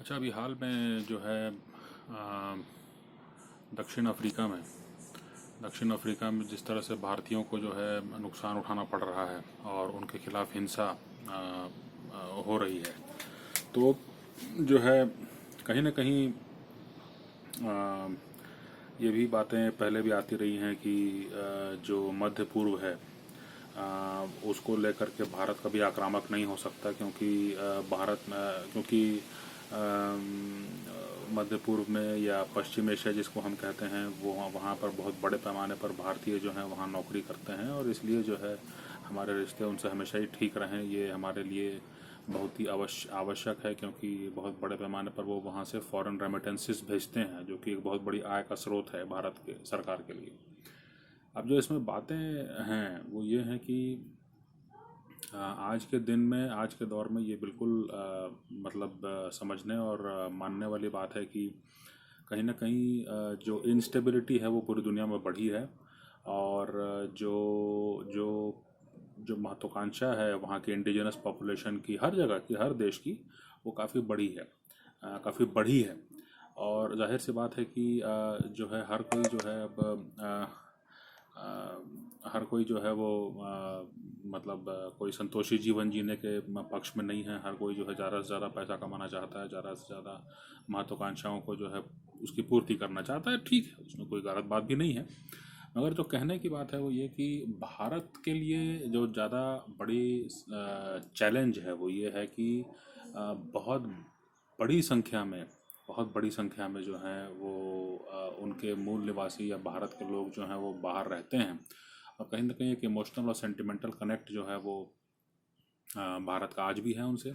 अच्छा, अभी हाल में जो है दक्षिण अफ्रीका में जिस तरह से भारतीयों को जो है नुकसान उठाना पड़ रहा है और उनके खिलाफ हिंसा हो रही है। तो जो है कहीं ना कहीं अ, ये भी बातें पहले भी आती रही हैं कि जो मध्य पूर्व है उसको लेकर के भारत कभी आक्रामक नहीं हो सकता, क्योंकि भारत में क्योंकि मध्य पूर्व में या पश्चिम एशिया जिसको हम कहते हैं वो वहाँ पर बहुत बड़े पैमाने पर भारतीय जो हैं वहाँ नौकरी करते हैं, और इसलिए जो है हमारे रिश्ते उनसे हमेशा ही ठीक रहें ये हमारे लिए बहुत ही आवश्यक है, क्योंकि बहुत बड़े पैमाने पर वो वहाँ से फॉरेन रेमिटेंसेस भेजते हैं जो कि एक बहुत बड़ी आय का स्रोत है भारत के सरकार के लिए। अब जो इसमें बातें हैं वो ये हैं कि आज के दिन में, आज के दौर में ये बिल्कुल मतलब समझने और मानने वाली बात है कि कहीं ना कहीं जो इंस्टेबिलिटी है वो पूरी दुनिया में बढ़ी है, और जो जो जो महत्वाकांक्षा है वहाँ की इंडिजिनस पॉपुलेशन की, हर जगह की, हर देश की, वो काफ़ी बड़ी है, काफ़ी बढ़ी है। और जाहिर सी बात है कि जो है हर कोई जो है अब हर कोई जो है वो मतलब कोई संतोषी जीवन जीने के पक्ष में नहीं है। हर कोई जो है ज़्यादा से ज़्यादा पैसा कमाना चाहता है, ज़्यादा से ज़्यादा महत्वाकांक्षाओं को जो है उसकी पूर्ति करना चाहता है। ठीक है, उसमें कोई गलत बात भी नहीं है, मगर जो कहने की बात है वो ये कि भारत के लिए जो ज़्यादा बड़ी चैलेंज है वो ये है कि बहुत बड़ी संख्या में बहुत बड़ी संख्या में जो हैं वो उनके मूल निवासी या भारत के लोग जो हैं वो बाहर रहते हैं, और कहीं ना कहीं एक इमोशनल और सेंटिमेंटल कनेक्ट जो है वो भारत का आज भी है उनसे।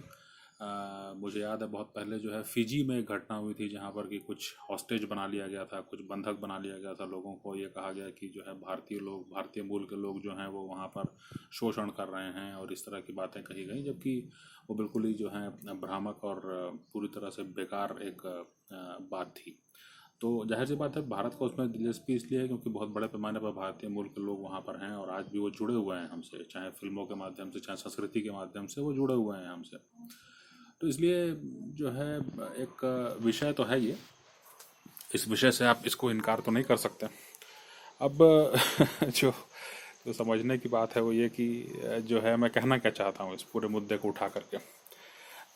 मुझे याद है बहुत पहले जो है फिजी में एक घटना हुई थी जहाँ पर कि कुछ हॉस्टेज बना लिया गया था, कुछ बंधक बना लिया गया था लोगों को। ये कहा गया कि जो है भारतीय लोग, भारतीय मूल के लोग जो हैं वो वहाँ पर शोषण कर रहे हैं, और इस तरह की बातें कही गई, जबकि वो बिल्कुल ही जो है भ्रामक और पूरी तरह से बेकार एक बात थी। तो जाहिर सी बात है भारत को उसमें दिलचस्पी इसलिए है क्योंकि बहुत बड़े पैमाने पर भारतीय मूल के लोग वहाँ पर हैं, और आज भी वो जुड़े हुए हैं हमसे, चाहे फिल्मों के माध्यम से, चाहे संस्कृति के माध्यम से वो जुड़े हुए हैं हमसे। तो इसलिए जो है एक विषय तो है ये, इस विषय से आप इसको इनकार तो नहीं कर सकते। अब जो जो समझने की बात है वो ये कि जो है मैं कहना क्या चाहता हूँ इस पूरे मुद्दे को उठा करके।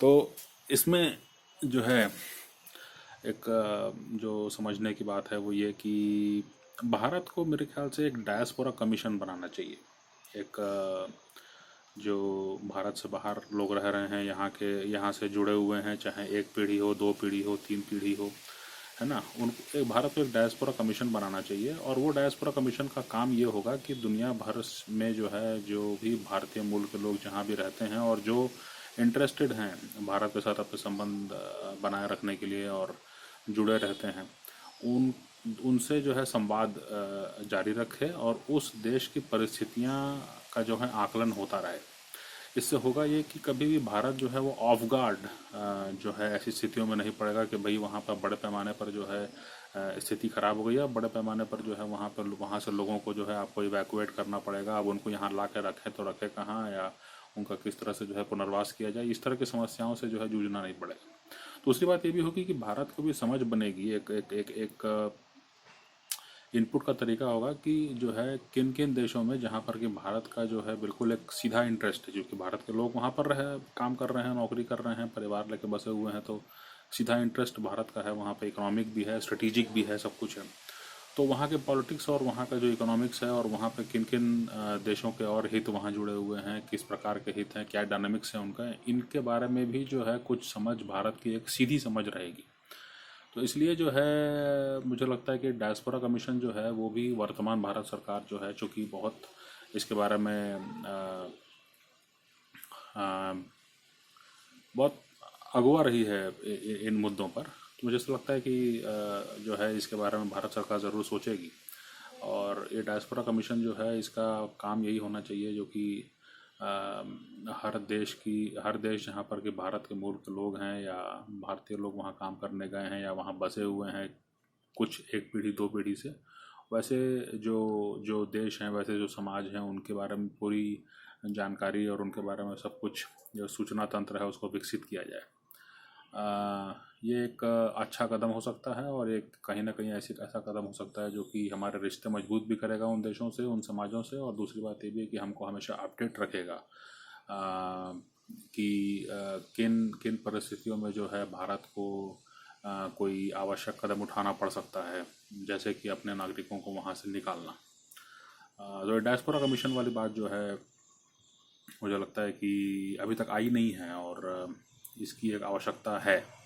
तो इसमें जो है एक जो समझने की बात है वो ये कि भारत को मेरे ख्याल से एक डायस्पोरा कमीशन बनाना चाहिए। एक जो भारत से बाहर लोग रह रहे हैं, यहाँ से जुड़े हुए हैं, चाहे एक पीढ़ी हो, दो पीढ़ी हो, तीन पीढ़ी हो, है ना, उन एक भारत को एक डायस्पोरा कमीशन बनाना चाहिए। और वो डायस्पोरा कमीशन का काम ये होगा कि दुनिया भर में जो है जो भी भारतीय मूल के लोग जहाँ भी रहते हैं और जो इंटरेस्टेड हैं भारत के साथ अपने संबंध बनाए रखने के लिए और जुड़े रहते हैं, उन उनसे जो है संवाद जारी रखे और उस देश की परिस्थितियां का जो है आकलन होता रहे। इससे होगा ये कि कभी भी भारत जो है वो ऑफ गार्ड जो है ऐसी स्थितियों में नहीं पड़ेगा कि भाई वहाँ पर बड़े पैमाने पर जो है स्थिति खराब हो गई है, बड़े पैमाने पर जो है वहाँ से लोगों को जो है आपको इवैक्यूएट करना पड़ेगा। अब उनको यहाँ ला के रखें तो रखें कहाँ, या उनका किस तरह से जो है पुनर्वास किया जाए, इस तरह की समस्याओं से जो है जूझना नहीं पड़ेगा। दूसरी बात ये भी होगी कि भारत को भी समझ बनेगी, एक एक एक एक इनपुट का तरीका होगा कि जो है किन किन देशों में जहाँ पर कि भारत का जो है बिल्कुल एक सीधा इंटरेस्ट है, क्योंकि भारत के लोग वहाँ पर रहे काम कर रहे हैं, नौकरी कर रहे हैं, परिवार लेके बसे हुए हैं, तो सीधा इंटरेस्ट भारत का है वहाँ पे। इकोनॉमिक भी है, स्ट्रेटेजिक भी है, सब कुछ है। तो वहाँ के पॉलिटिक्स और वहाँ का जो इकोनॉमिक्स है और वहाँ पे किन किन देशों के और हित वहाँ जुड़े हुए हैं, किस प्रकार के हित हैं, क्या डायनामिक्स है उनका, इनके बारे में भी जो है कुछ समझ भारत की एक सीधी समझ रहेगी। तो इसलिए जो है मुझे लगता है कि डायस्पोरा कमीशन जो है वो भी वर्तमान भारत सरकार जो है, चूँकि बहुत इसके बारे में आ, बहुत अगुआ रही है इन मुद्दों पर, तो मुझे ऐसा लगता है कि जो है इसके बारे में भारत सरकार ज़रूर सोचेगी। और ये डायस्पोरा कमीशन जो है इसका काम यही होना चाहिए जो कि अ, हर देश जहाँ पर कि भारत के मूल के लोग हैं या भारतीय लोग वहाँ काम करने गए हैं या वहाँ बसे हुए हैं कुछ एक पीढ़ी दो पीढ़ी से, वैसे जो जो देश हैं, वैसे जो समाज हैं, उनके बारे में पूरी जानकारी और उनके बारे में सब कुछ जो सूचना तंत्र है उसको विकसित किया जाए। ये एक अच्छा कदम हो सकता है, और एक कहीं ना कहीं ऐसा कदम हो सकता है जो कि हमारे रिश्ते मजबूत भी करेगा उन देशों से, उन समाजों से। और दूसरी बात ये भी है कि हमको हमेशा अपडेट रखेगा कि किन किन परिस्थितियों में जो है भारत को कोई आवश्यक कदम उठाना पड़ सकता है, जैसे कि अपने नागरिकों को वहाँ से निकालना। तो डायस्पोरा कमीशन वाली बात जो है, मुझे लगता है कि अभी तक आई नहीं है, और इसकी एक आवश्यकता है।